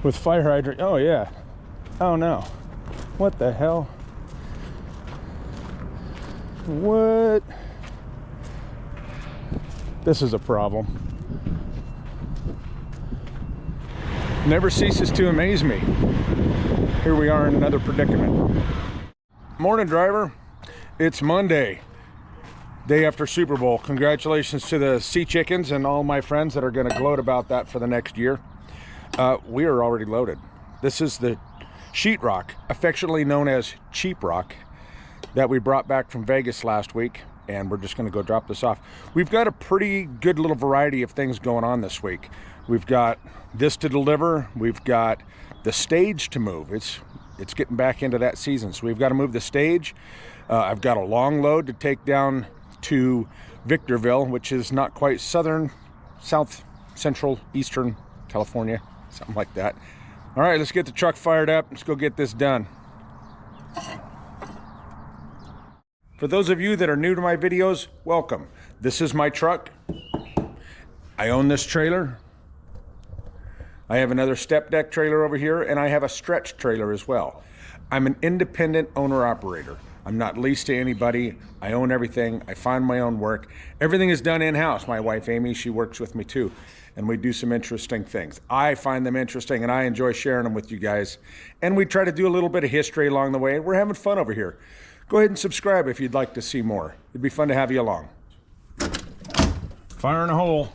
with fire hydrant. Oh yeah. Oh no. What the hell? What? This is a problem. Never ceases to amaze me. Here we are in another predicament. Morning, driver. It's Monday, day after Super Bowl. Congratulations to the Sea Chickens and all my friends that are going to gloat about that for the next year. We are already loaded. This is the sheetrock, affectionately known as cheap rock, that we brought back from Vegas last week, and we're just going to go drop this off. We've got a pretty good little variety of things going on this week. We've got this to deliver. We've got the stage to move. It's getting back into that season, so we've got to move the stage. I've got a long load to take down to Victorville, which is not quite south central eastern California, something like that. All right, let's get the truck fired up. Let's go get this done. For those of you that are new to my videos, welcome. This is my truck. I own this trailer. I have another step deck trailer over here, and I have a stretch trailer as well. I'm an independent owner-operator. I'm not leased to anybody. I own everything. I find my own work. Everything is done in-house. My wife, Amy, she works with me too, and we do some interesting things. I find them interesting, and I enjoy sharing them with you guys. And we try to do a little bit of history along the way. We're having fun over here. Go ahead and subscribe if you'd like to see more. It'd be fun to have you along. Fire in a hole.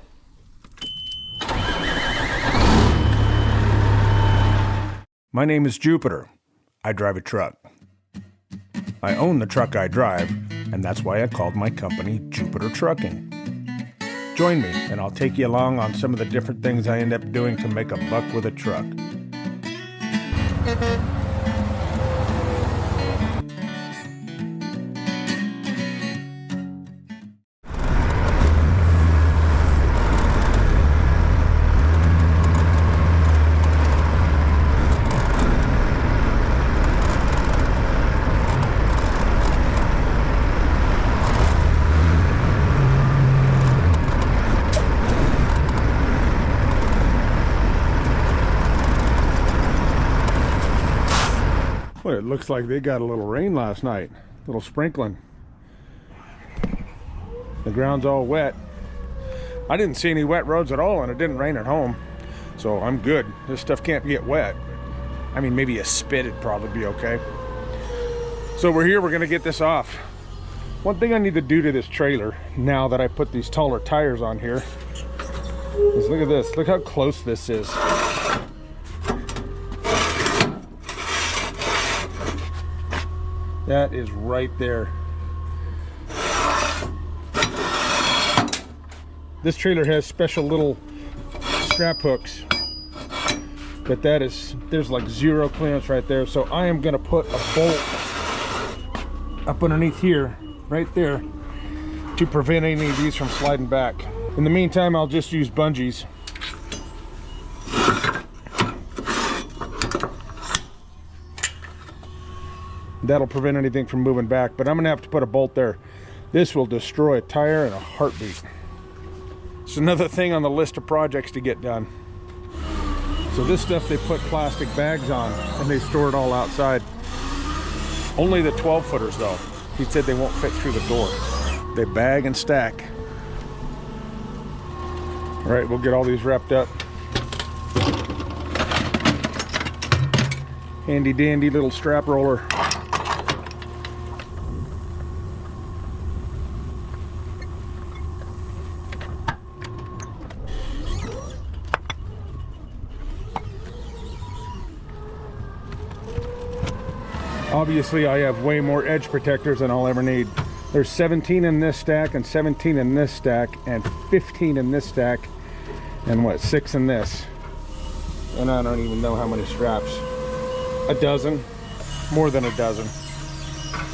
My name is Jupiter. I drive a truck. I own the truck I drive, and that's why I called my company Jupiter Trucking. Join me, and I'll take you along on some of the different things I end up doing to make a buck with a truck. Well, it looks like they got a little rain last night, a little sprinkling. The ground's all wet. I didn't see any wet roads at all, and it didn't rain at home, so I'm good. This stuff can't get wet. I mean, maybe a spit would probably be okay. So we're here, we're gonna get this off. One thing I need to do to this trailer, now that I put these taller tires on here, is look at this. Look how close this is. That is right there. This trailer has special little strap hooks, but there's like zero clearance right there. So I am gonna put a bolt up underneath here, right there, to prevent any of these from sliding back. In the meantime, I'll just use bungees. That'll prevent anything from moving back, but I'm gonna have to put a bolt there. This will destroy a tire in a heartbeat. It's another thing on the list of projects to get done. So this stuff they put plastic bags on and they store it all outside. Only the 12-footers though. He said they won't fit through the door. They bag and stack. All right, we'll get all these wrapped up. Handy dandy little strap roller. Obviously, I have way more edge protectors than I'll ever need. There's 17 in this stack, and 17 in this stack, and 15 in this stack, and what, 6 in this. And I don't even know how many straps. A dozen, more than a dozen.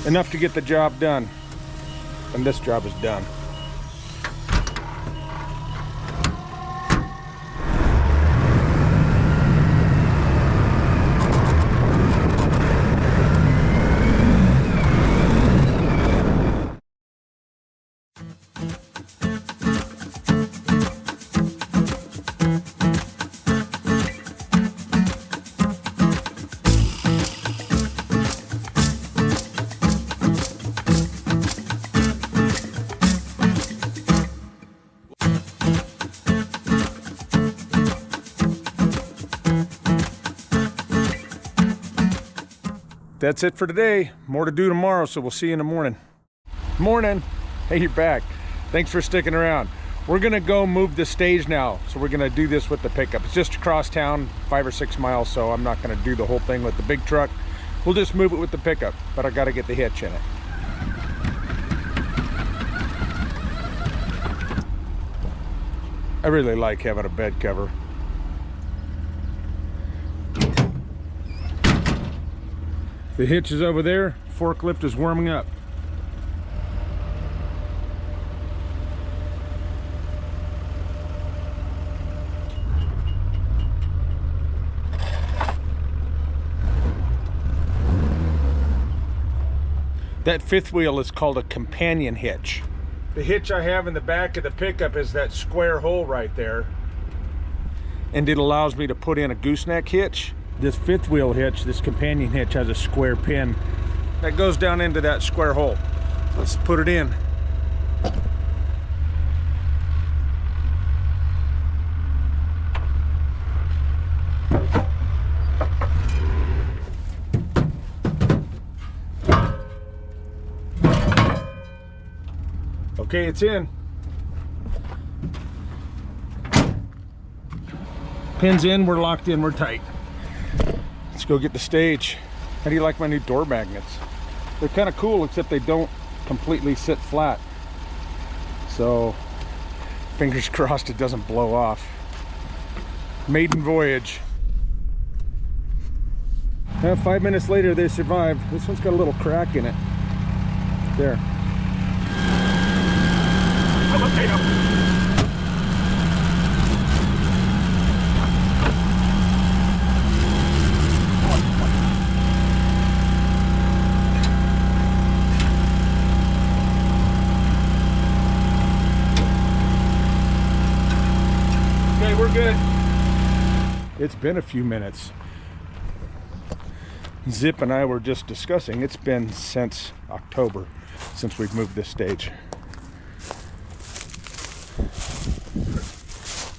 Enough to get the job done. And this job is done. That's it for today. More to do tomorrow, so we'll see you in the morning. Morning. Hey, you're back. Thanks for sticking around. We're gonna go move the stage now, so we're gonna do this with the pickup. It's just across town, 5 or 6 miles, so I'm not gonna do the whole thing with the big truck. We'll just move it with the pickup, but I gotta get the hitch in it. I really like having a bed cover. The hitch is over there. Forklift is warming up. That fifth wheel is called a companion hitch. The hitch I have in the back of the pickup is that square hole right there. And it allows me to put in a gooseneck hitch. This fifth wheel hitch, this companion hitch, has a square pin that goes down into that square hole. Let's put it in. Okay, it's in. Pin's in, we're locked in, we're tight. Let's go get the stage. How do you like my new door magnets? They're kind of cool, except they don't completely sit flat. So, fingers crossed it doesn't blow off. Maiden voyage. 5 minutes later, they survived. This one's got a little crack in it. There. Okay, we're good. It's been a few minutes. Zip and I were just discussing, it's been since October since we've moved this stage.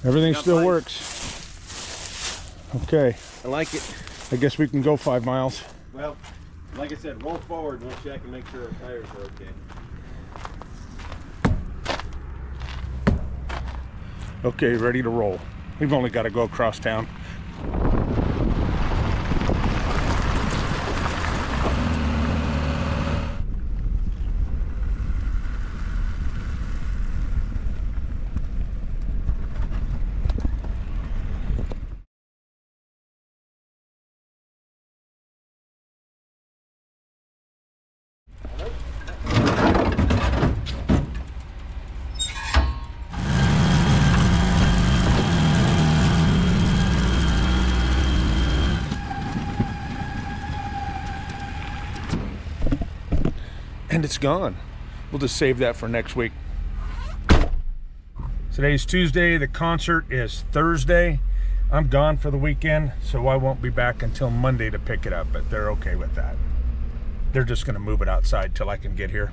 Everything still works. Okay. I like it. I guess we can go 5 miles. Well, like I said, roll forward and we'll check and make sure our tires are okay. Okay, ready to roll. We've only got to go across town. And it's gone. We'll just save that for next week. Today's Tuesday, the concert is Thursday. I'm gone for the weekend, so I won't be back until Monday to pick it up, but they're okay with that. They're just gonna move it outside till I can get here.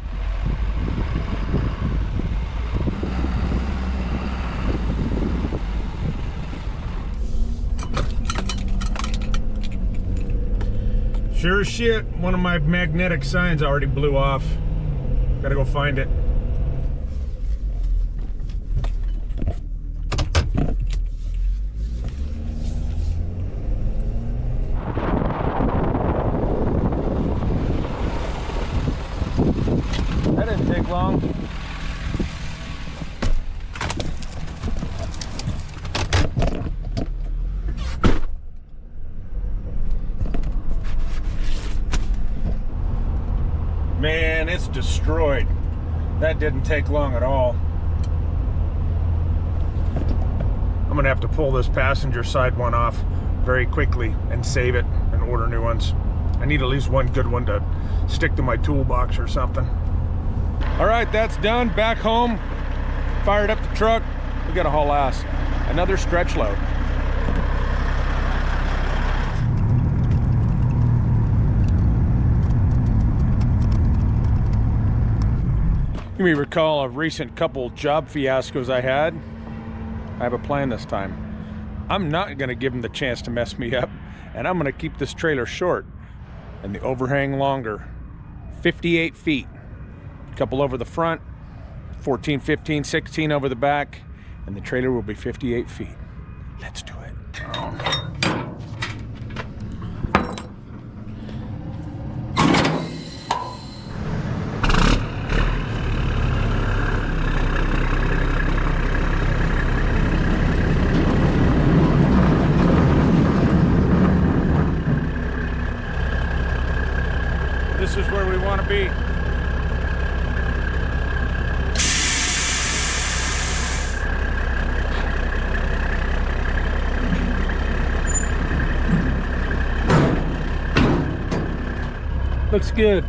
Sure as shit, one of my magnetic signs already blew off. Gotta go find it. That didn't take long. Man, it's destroyed. That didn't take long at all. I'm gonna have to pull this passenger side one off very quickly and save it and order new ones. I need at least one good one to stick to my toolbox or something. All right, that's done. Back home, fired up the truck. We gotta haul ass. Another stretch load. You may recall a recent couple job fiascos I had. I have a plan this time. I'm not gonna give them the chance to mess me up, and I'm gonna keep this trailer short and the overhang longer. 58 feet. A couple over the front, 14, 15, 16 over the back, and the trailer will be 58 feet. Let's do it. This is where we want to be. Looks good.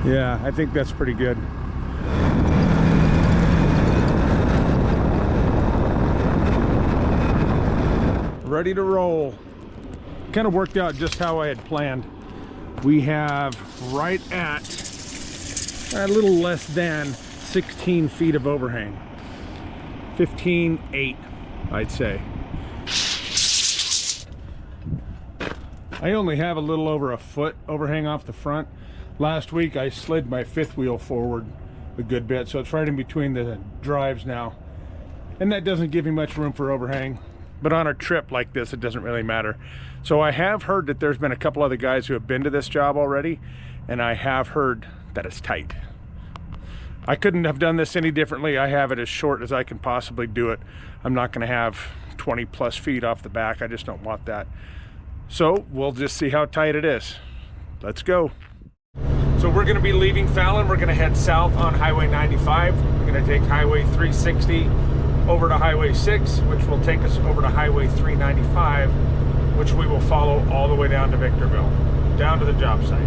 Yeah, I think that's pretty good. Ready to roll. Kind of worked out just how I had planned. We have right at a little less than 16 feet of overhang. 15.8, I'd say. I only have a little over a foot overhang off the front. Last week I slid my fifth wheel forward a good bit, so it's right in between the drives now. And that doesn't give me much room for overhang. But on a trip like this, it doesn't really matter. So I have heard that there's been a couple other guys who have been to this job already, and I have heard that it's tight. I couldn't have done this any differently. I have it as short as I can possibly do it. I'm not gonna have 20 plus feet off the back. I just don't want that. So we'll just see how tight it is. Let's go. So we're gonna be leaving Fallon. We're gonna head south on Highway 95. We're gonna take Highway 360 over to Highway 6, which will take us over to Highway 395, which we will follow all the way down to Victorville, down to the job site.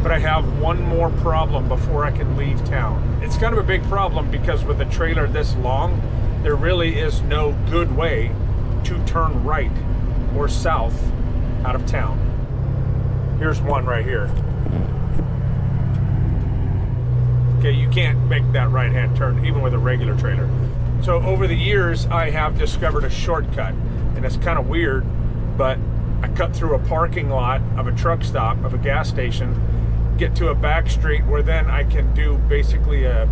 But I have one more problem before I can leave town. It's kind of a big problem because with a trailer this long, there really is no good way to turn right or south out of town. Here's one right here. Okay, you can't make that right-hand turn even with a regular trailer. So over the years, I have discovered a shortcut, and it's kind of weird, but I cut through a parking lot of a truck stop, of a gas station, get to a back street where then I can do basically a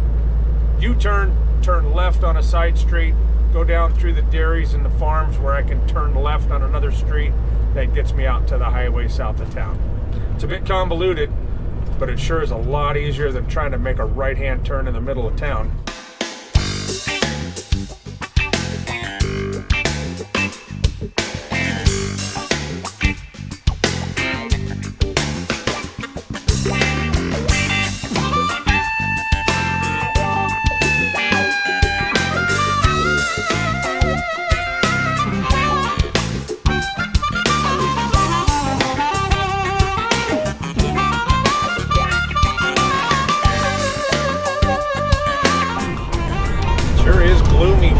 U-turn, turn left on a side street, go down through the dairies and the farms where I can turn left on another street that gets me out to the highway south of town. It's a bit convoluted, but it sure is a lot easier than trying to make a right-hand turn in the middle of town.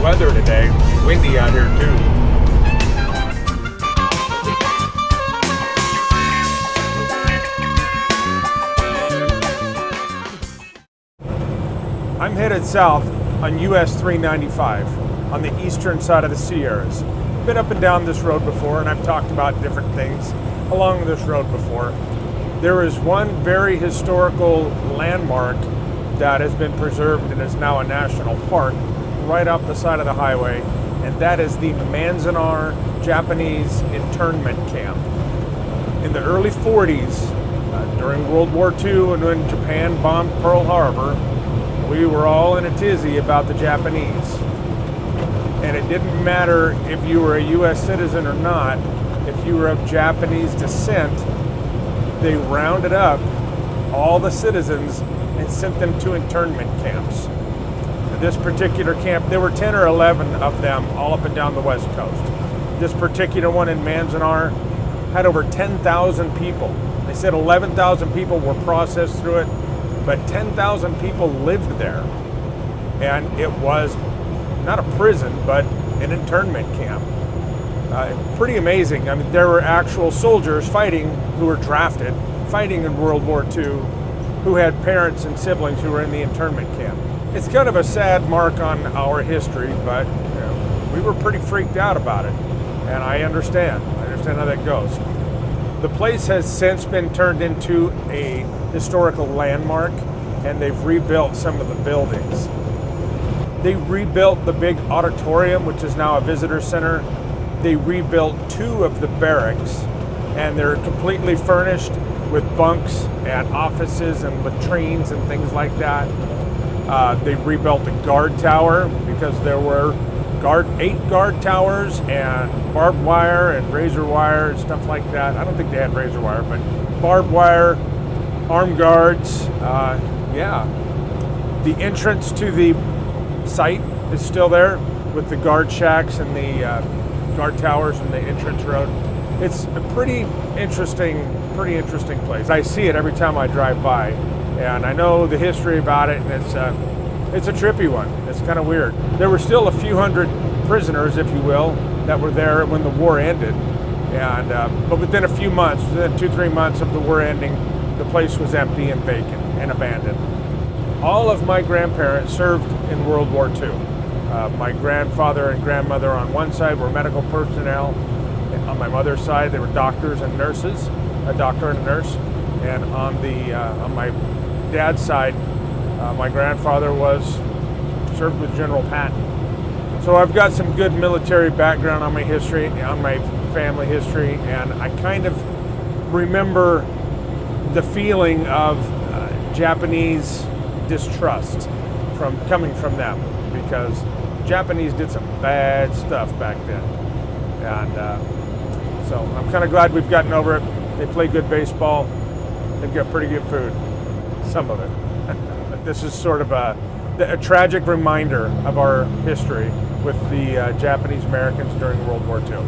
Weather today, windy out here too. I'm headed south on US 395 on the eastern side of the Sierras. Been up and down this road before, and I've talked about different things along this road before. There is one very historical landmark that has been preserved and is now a national park right off the side of the highway, and that is the Manzanar Japanese internment camp. In the early 40s, during World War II and when Japan bombed Pearl Harbor, we were all in a tizzy about the Japanese. And it didn't matter if you were a US citizen or not, if you were of Japanese descent, they rounded up all the citizens and sent them to internment camps. This particular camp, there were 10 or 11 of them all up and down the West Coast. This particular one in Manzanar had over 10,000 people. They said 11,000 people were processed through it, but 10,000 people lived there. And it was not a prison, but an internment camp. Pretty amazing. I mean, there were actual soldiers fighting who were drafted, fighting in World War II, who had parents and siblings who were in the internment camp. It's kind of a sad mark on our history, but you know, we were pretty freaked out about it. And I understand how that goes. The place has since been turned into a historical landmark, and they've rebuilt some of the buildings. They rebuilt the big auditorium, which is now a visitor center. They rebuilt 2 of the barracks, and they're completely furnished with bunks and offices and latrines and things like that. They rebuilt the guard tower because there were 8 guard towers and barbed wire and razor wire and stuff like that. I don't think they had razor wire, but barbed wire, armed guards. Yeah. The entrance to the site is still there with the guard shacks and the guard towers and the entrance road. It's a pretty interesting place. I see it every time I drive by, and I know the history about it, and it's a trippy one. It's kind of weird. There were still a few hundred prisoners, if you will, that were there when the war ended, and but within a few months, within 2-3 months of the war ending, the place was empty and vacant and abandoned. All of my grandparents served in World War II. My grandfather and grandmother on one side were medical personnel. And on my mother's side, they were doctors and nurses, a doctor and a nurse. And on my dad's side, my grandfather served with General Patton. So I've got some good military background on my history, on my family history, and I kind of remember the feeling of Japanese distrust coming from them, because Japanese did some bad stuff back then. And so I'm kind of glad we've gotten over it. They play good baseball. They've got pretty good food, some of it. But this is sort of a tragic reminder of our history with the Japanese Americans during World War II.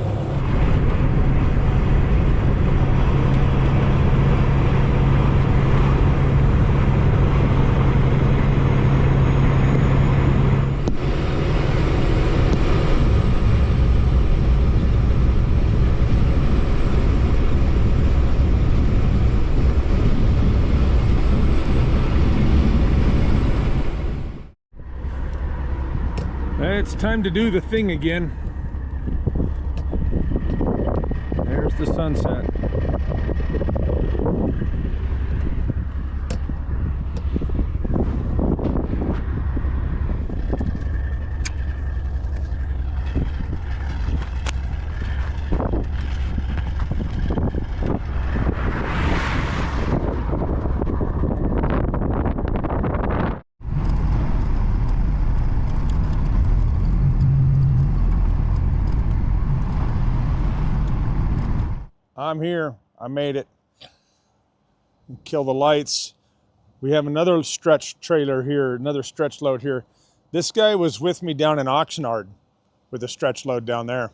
It's time to do the thing again. There's the sunset. I'm here. I made it. Kill the lights. We have another stretch trailer here, another stretch load here. This guy was with me down in Oxnard with a stretch load down there.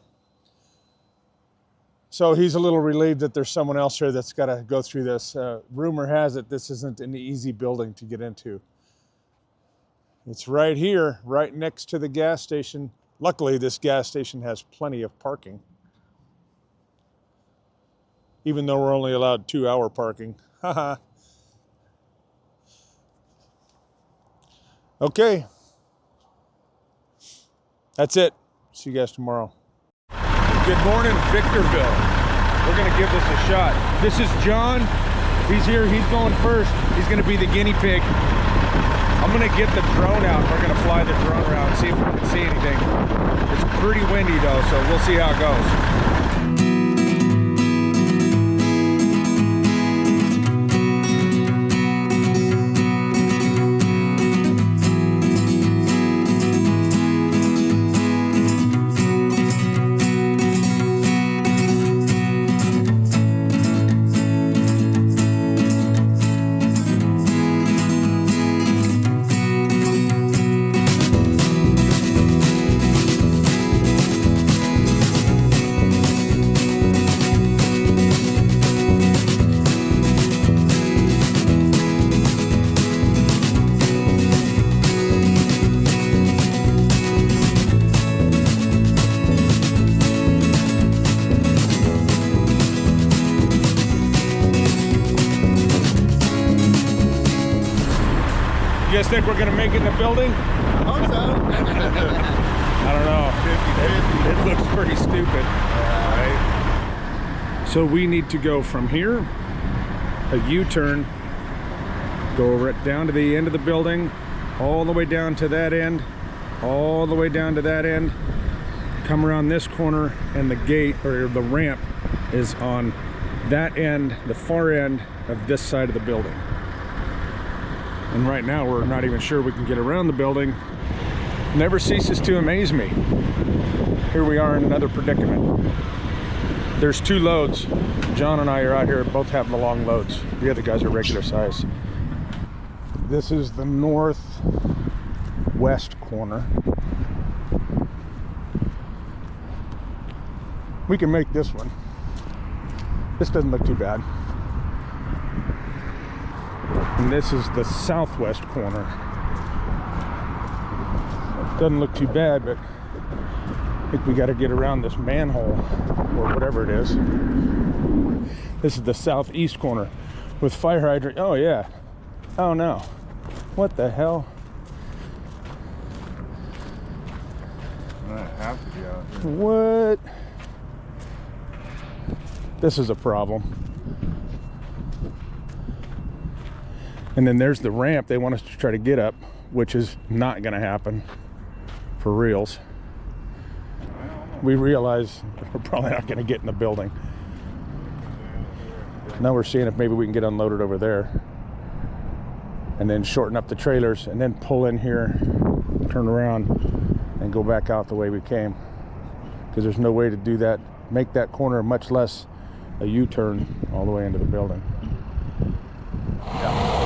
So he's a little relieved that there's someone else here that's got to go through this. Rumor has it this isn't an easy building to get into. It's right here, right next to the gas station. Luckily, this gas station has plenty of parking, even though we're only allowed 2-hour parking. Haha. Okay. That's it. See you guys tomorrow. Good morning, Victorville. We're gonna give this a shot. This is John. He's here, he's going first. He's gonna be the guinea pig. I'm gonna get the drone out. We're gonna fly the drone around, see if we can see anything. It's pretty windy though, so we'll see how it goes. guys think we're gonna make it in the building? Hope so. I don't know. It looks pretty stupid. Right? So we need to go from here, a U-turn, go right down to the end of the building, all the way down to that end, all the way down to that end, come around this corner, and the gate or the ramp is on that end, the far end of this side of the building. And right now we're not even sure we can get around the building. Never ceases to amaze me. Here we are in another predicament. There's 2 loads. John and I are out here, both have the long loads. The other guys are regular size. This is the northwest corner. We can make this one. This doesn't look too bad. And this is the southwest corner. Doesn't look too bad, but I think we got to get around this manhole or whatever it is. This is the southeast corner with fire hydrant. Oh yeah. Oh no. What the hell? I have to be out here. What? This is a problem. And then there's the ramp they want us to try to get up, which is not going to happen for reals. We realize we're probably not going to get in the building. Now we're seeing if maybe we can get unloaded over there and then shorten up the trailers and then pull in here, turn around and go back out the way we came, because there's no way to do that, make that corner, much less a U-turn all the way into the building. Yeah.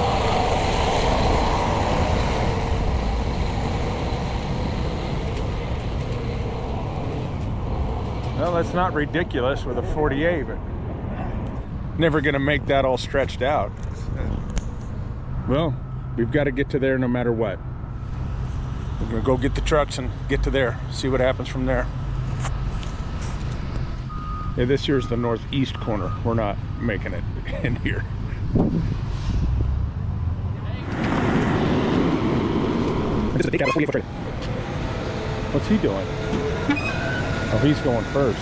Well, that's not ridiculous with a 48, but never gonna make that all stretched out. Well, we've got to get to there no matter what. We're gonna go get the trucks and get to there, see what happens from there. Yeah, this here's the northeast corner. We're not making it in here. What's he doing? Oh, he's going first.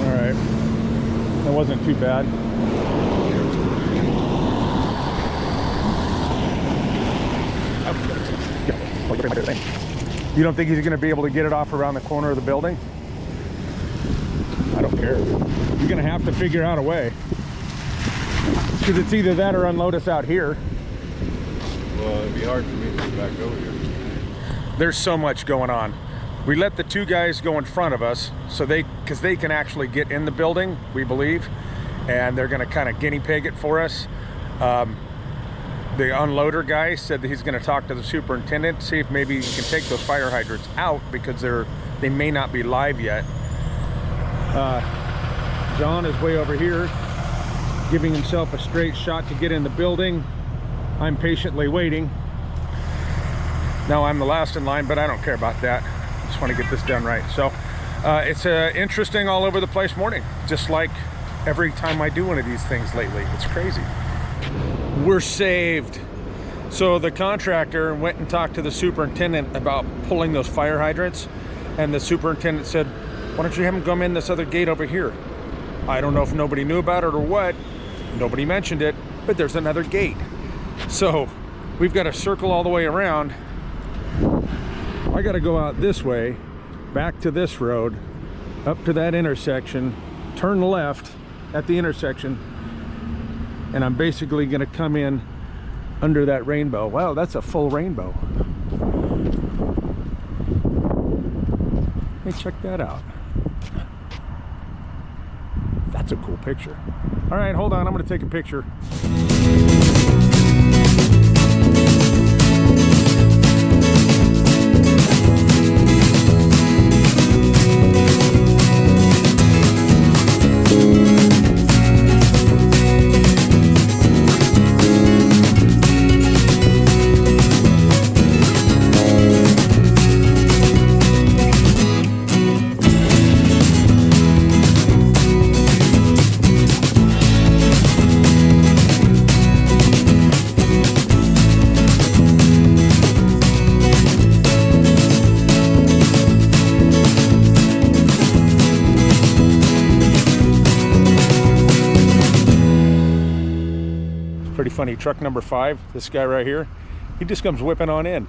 All right. That wasn't too bad. You don't think he's going to be able to get it off around the corner of the building? I don't care. You're going to have to figure out a way. Because it's either that or unload us out here. Well, it'd be hard for me to get back over here. There's so much going on. We let the 2 guys go in front of us so because they can actually get in the building, we believe, and they're going to kind of guinea pig it for us. The unloader guy said that he's going to talk to the superintendent, see if maybe he can take those fire hydrants out because they may not be live yet. John is way over here giving himself a straight shot to get in the building. I'm patiently waiting. Now I'm the last in line, but I don't care about that. I just want to get this done right. So it's an interesting all over the place morning, just like every time I do one of these things lately. It's crazy. We're saved. So the contractor went and talked to the superintendent about pulling those fire hydrants, and the superintendent said, why don't you have them come in this other gate over here? I don't know if nobody knew about it or what. Nobody mentioned it, but there's another gate. So we've got to circle all the way around. I got to go out this way, back to this road, up to that intersection, turn left at the intersection, and I'm basically going to come in under that rainbow. Wow, that's a full rainbow. Hey, check that out. That's a cool picture. All right, hold on, I'm going to take a picture. funny. Truck number 5, this guy right here, he just comes whipping on in,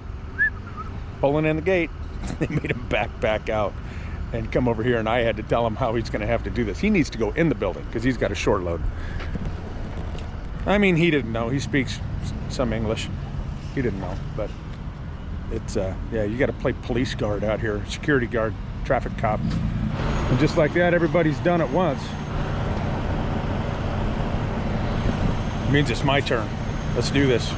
pulling in the gate. They made him back out and come over here, and I had to tell him how he's going to have to do this. He needs to go in the building because he's got a short load. I mean, he didn't know. He speaks some English. He didn't know, but it's yeah, you got to play police guard out here, security guard, traffic cop, and just like that, everybody's done it once. It means it's my turn. Let's do this.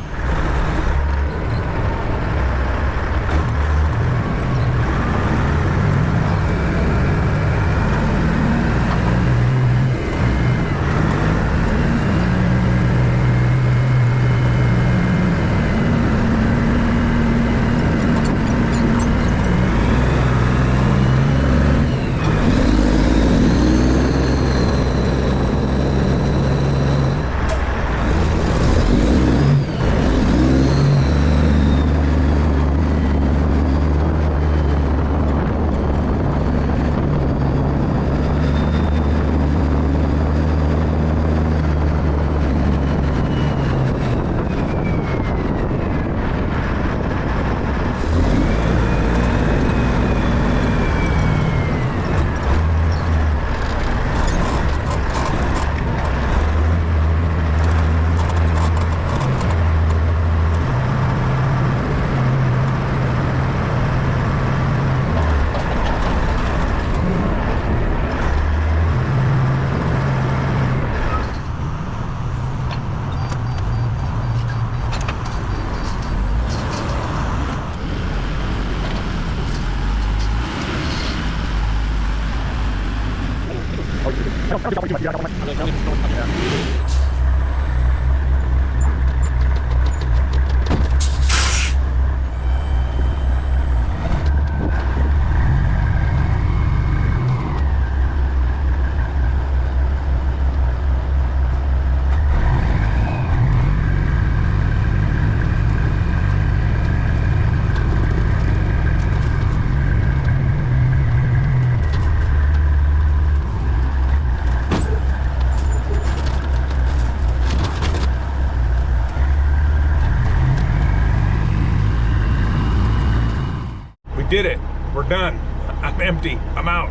Did it. We're done. I'm empty. I'm out.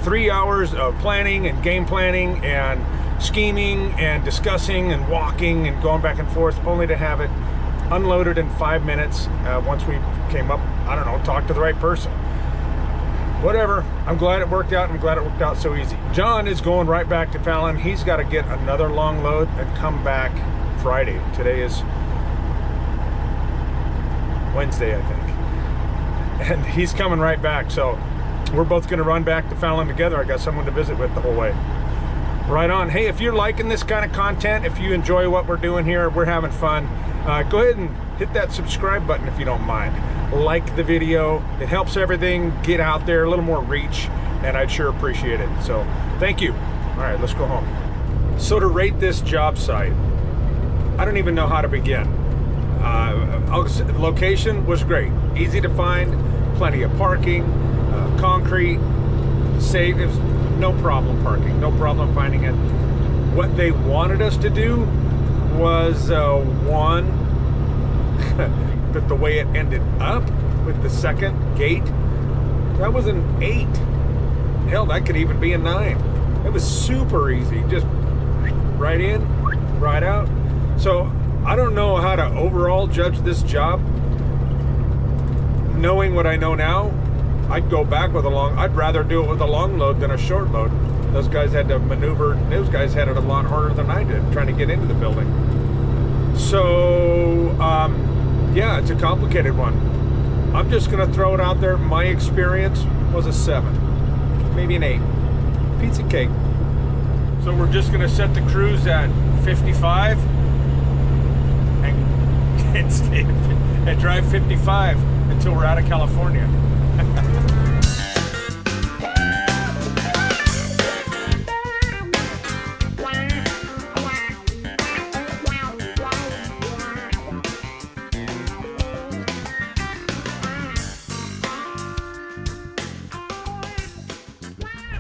3 hours of planning and game planning and scheming and discussing and walking and going back and forth, only to have it unloaded in 5 minutes once we came up, I don't know, talked to the right person. Whatever. I'm glad it worked out. I'm glad it worked out so easy. John is going right back to Fallon. He's got to get another long load and come back Friday. Today is Wednesday, I think. And he's coming right back, so we're both going to run back to Fallon together. I got someone to visit with the whole way. Right on. Hey, if you're liking this kind of content, if you enjoy what we're doing here, we're having fun, go ahead and hit that subscribe button if you don't mind. Like the video. It helps everything get out there, a little more reach, and I'd sure appreciate it. So thank you. All right, let's go home. So to rate this job site, I don't even know how to begin. Location was great, easy to find, plenty of parking, concrete, safe. It was no problem parking, no problem finding it. What they wanted us to do was one, but the way it ended up with the second gate, that was an 8. Hell, that could even be a 9. It was super easy, just right in, right out. So I don't know how to overall judge this job. Knowing what I know now, I'd go back with a long, I'd rather do it with a long load than a short load. Those guys had to maneuver, those guys had it a lot harder than I did, trying to get into the building. So, yeah, it's a complicated one. I'm just gonna throw it out there. My experience was a 7, maybe an 8. Pizza cake. So we're just gonna set the cruise at 55 and drive 55 until we're out of California.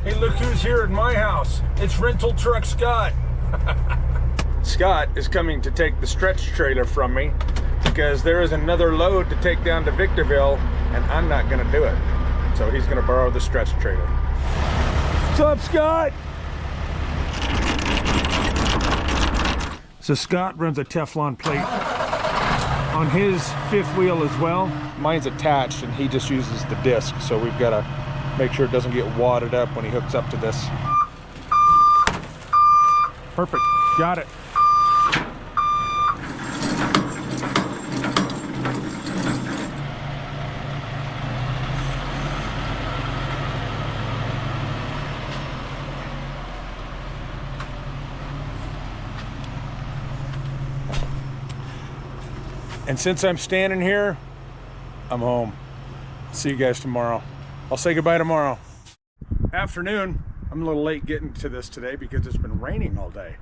Hey, look who's here at my house. It's Rental Truck Scott. Scott is coming to take the stretch trailer from me because there is another load to take down to Victorville, and I'm not gonna do it. So he's gonna borrow the stretch trailer. What's up, Scott? So Scott runs a Teflon plate on his fifth wheel as well. Mine's attached and he just uses the disc, so we've got to make sure it doesn't get wadded up when he hooks up to this. Perfect, got it. And since I'm standing here, I'm home. See you guys tomorrow. I'll say goodbye tomorrow. Afternoon. I'm a little late getting to this today because it's been raining all day.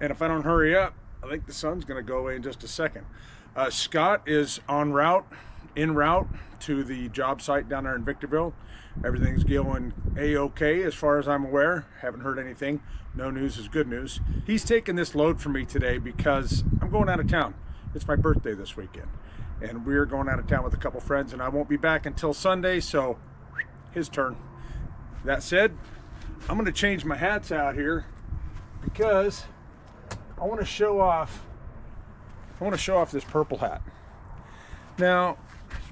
And if I don't hurry up, I think the sun's gonna go away in just a second. Scott is en route to the job site down there in Victorville. Everything's going A-okay as far as I'm aware. Haven't heard anything. No news is good news. He's taking this load for me today because I'm going out of town. It's my birthday this weekend, and we're going out of town with a couple friends, and I won't be back until Sunday, so his turn. That said, I'm gonna change my hats out here because I want to show off this purple hat. Now,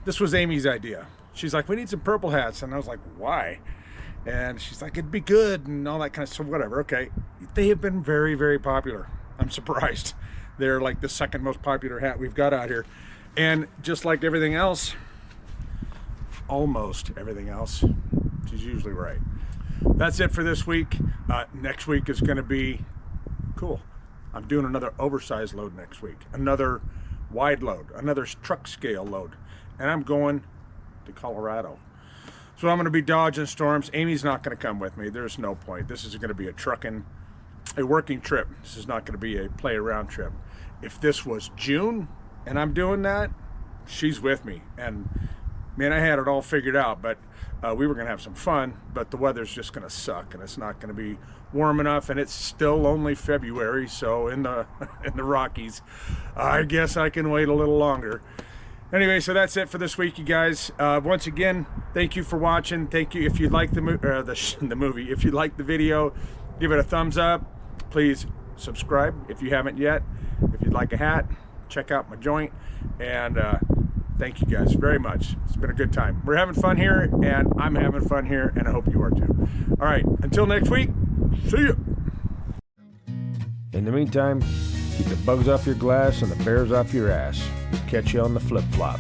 this was Amy's idea. She's like, we need some purple hats, and I was like, why? And she's like, it'd be good and all that kind of stuff. Whatever. Okay, they have been very, very popular. I'm surprised. They're like the second most popular hat we've got out here. And just like everything else, almost everything else, she's usually right. That's it for this week. Next week is gonna be cool. I'm doing another oversized load next week, another wide load, another truck scale load. And I'm going to Colorado. So I'm gonna be dodging storms. Amy's not gonna come with me. There's no point. This is gonna be a working trip. This is not going to be a play around trip. If this was June and I'm doing that, she's with me. And man, I had it all figured out, but we were going to have some fun, but the weather's just going to suck and it's not going to be warm enough, and it's still only February. So in the Rockies, I guess I can wait a little longer. Anyway, so that's it for this week, you guys. Once again, thank you for watching. Thank you. If you like the movie, if you like the video, give it a thumbs up. Please subscribe if you haven't yet. If you'd like a hat, check out my joint. And thank you guys very much. It's been a good time. We're having fun here, and I'm having fun here, and I hope you are too. All right, until next week, see ya. In the meantime, keep the bugs off your glass and the bears off your ass. Catch you on the flip-flop.